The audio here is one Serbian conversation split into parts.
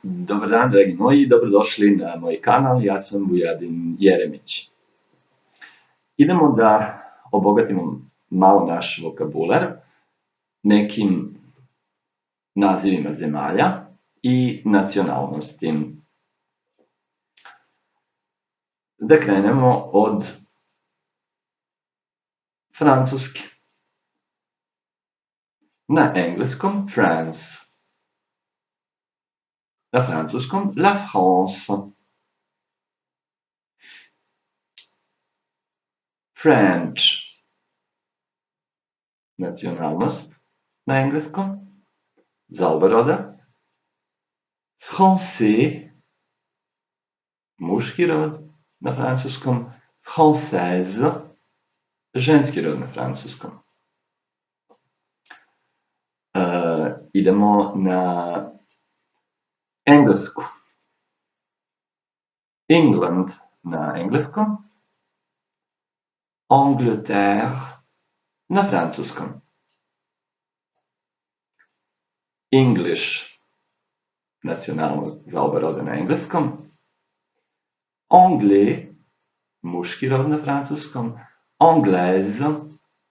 Dobar dan, dragi moji, dobrodošli na moj kanal, ja sam Vujadin Jeremić. Idemo da obogatimo malo naš vokabular nekim nazivima zemalja i nacionalnosti. Da krenemo od Francuske. Na engleskom France. Na francuskom la France. French. Nacionalnost na engleskom. Za oba roda. Français. Muški rod na francuskom. Française. Ženski rod na francuskom. Idemo na englesku. England na engleskom. Angleterre na francuskom. English, nacionalnost za oba roda na engleskom. Anglais, muški rod na francuskom. Anglaise,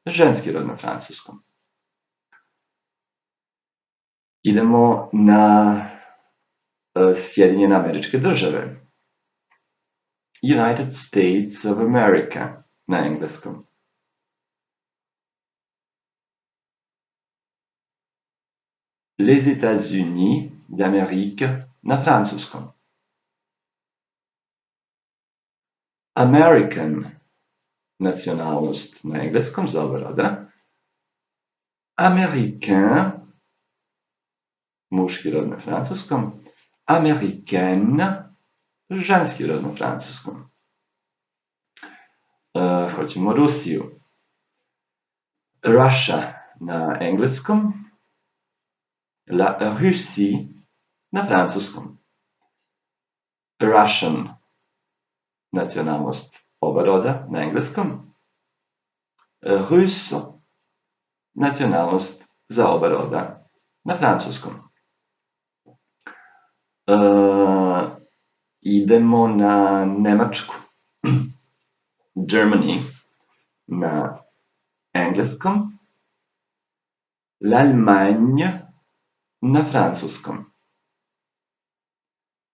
ženski rod na francuskom. Idemo na Sjedinjene Američke Države. United States of America na engleskom. Les États-Unis d'Amérique na francuskom. American, nacionalnost na engleskom za oba roda. Américain, muški rod na francuskom. Américaine, ženski rod na francuskom. Hoćemo Rusiju. Russia na engleskom. La Russie na francuskom. Russian, nacionalnost oba roda na engleskom. Rus, nacionalnost za oba roda na francuskom. Idemo na Nemačku. Germany na engleskom. L'Allemagne na francuskom.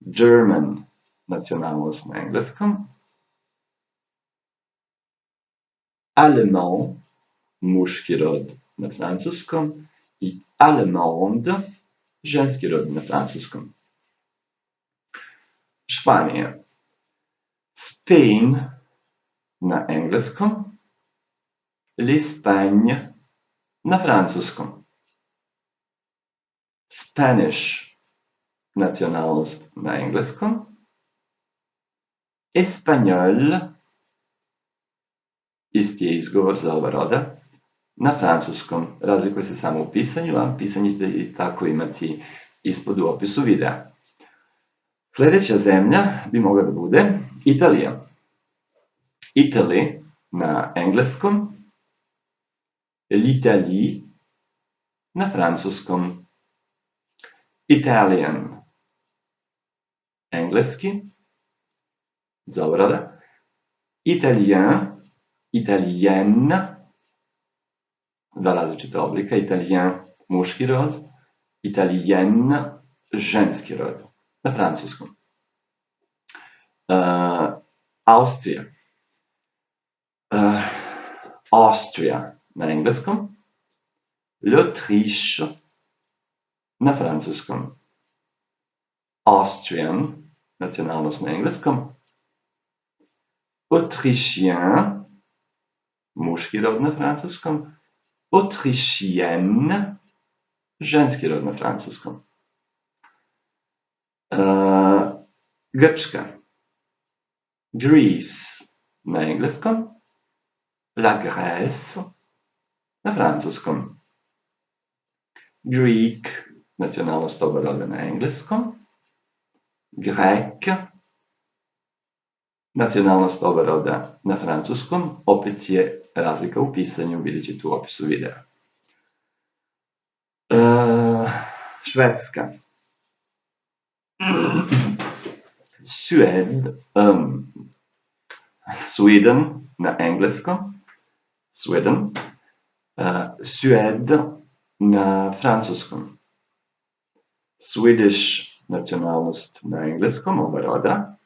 German, nacionalnost na engleskom. Allemand, muški rod na francuskom. I Allemande, ženski rod na francuskom. Španija. Spain na engleskom. L'Espagne na francuskom. Spanish, nacionalnost na engleskom. Espanjol, isti je izgovor za oba roda, na francuskom. Razlikuje se samo u pisanju, a pisanje ćete i tako imati ispod u opisu videa. Sljedeća zemlja bi mogla da bude Italija. Italy na engleskom. L'Italie na francuskom. Italian, engleski, za oba roda. Italien, italienne, dva različita oblika. Italien, muški rod. Italienne, ženski rod na francuskom. Austrija. Austria na engleskom. L'Autriche na francuskom. Austrian, nacionalnost na engleskom. Autrichien, muški rod na francuskom. Autrichienne, ženski rod na francuskom. Grčka. Greece na engleskom. La Grèce na francuskom. Greek, nacionalnost oba roda na engleskom. Grek, nacionalnost oba roda na francuskom. Opet je razlika u pisanju, vidjet ćete u opisu videa. Švedska. Sweden na engleskom, Sweden, Sued na francuskom, Swedish nacionalnost na engleskom, oba roda,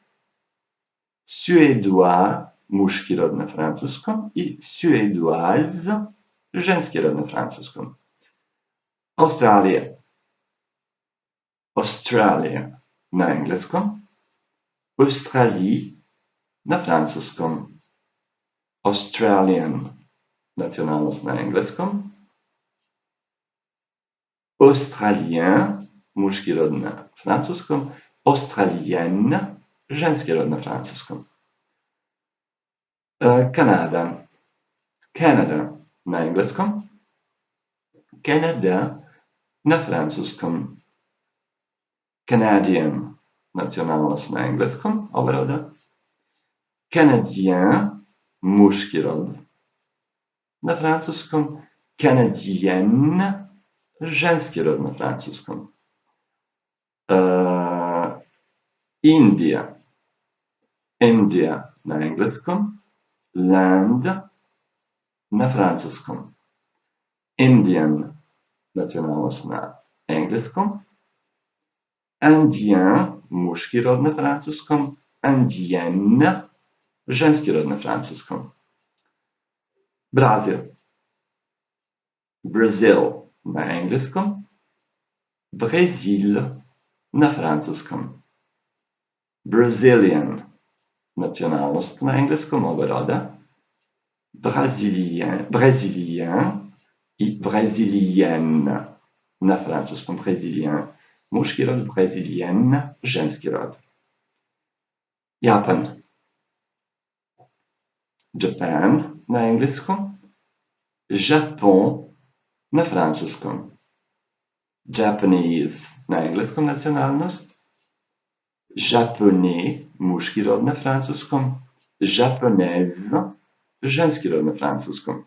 Suédois, muški rod na francuskom i Suédoise, ženski rod na francuskom. Australija, Australia na engleskom, Australie na francuskom, Australian, nacionalnost na engleskom, Australien, muški rod na francuskom, Australienne, ženski rod na francuskom. Kanada, Canada na engleskom, Canada na francuskom, Canadian, nacionalnost na engleskom, oba roda, Canadien, muški rod na francuskom, Canadienne, ženski rod na francuskom. Indija, India na engleskom, land na francuskom, Indian, nacionalnost na engleskom, Indien, muški rod na francuskom, Indienne, ženski rod na francuskom. Brazil, Brazil na engleskom, Brésil na francuskom, Brazilian, nacionalnost na engleskom, oba roda, Brésilien i Brésilienne na francuskom, Brésilien, muški rod, Brésilienne, ženski rod. Japan, Japan na engleskom, Japon na francuskom, Japanese na engleskom nacionalnost, Japonais, muški rod na francuskom, Japonaise, ženski rod na francuskom.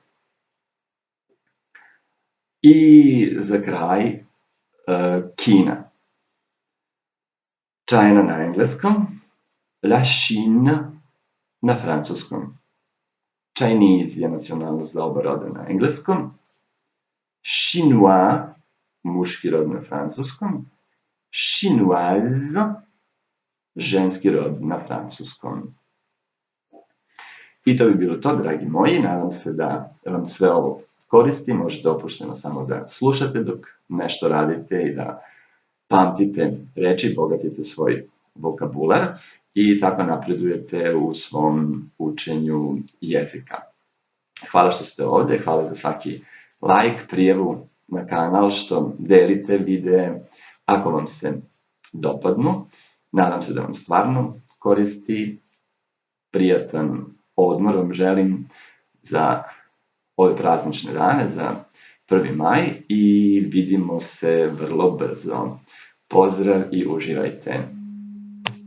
I za kraj Kina. China na engleskom, La Chine na francuskom. Chinese je nacionalnost za oba roda na engleskom, Chinois, muški rod na francuskom, Chinoise, ženski rod na francuskom. I to bi bilo to, dragi moji. Nadam se da vam sve ovo koristi. Možete opušteno samo da slušate dok nešto radite i da pamtite reči, bogatite svoj vokabular i tako napredujete u svom učenju jezika. Hvala što ste ovde, hvala za svaki like, prijavu na kanal, što delite videe ako vam se dopadnu. Nadam se da vam stvarno koristi. Prijatan odmor vam želim za ove praznične dane, za 1. maj i vidimo se vrlo brzo. Pozdrav i uživajte!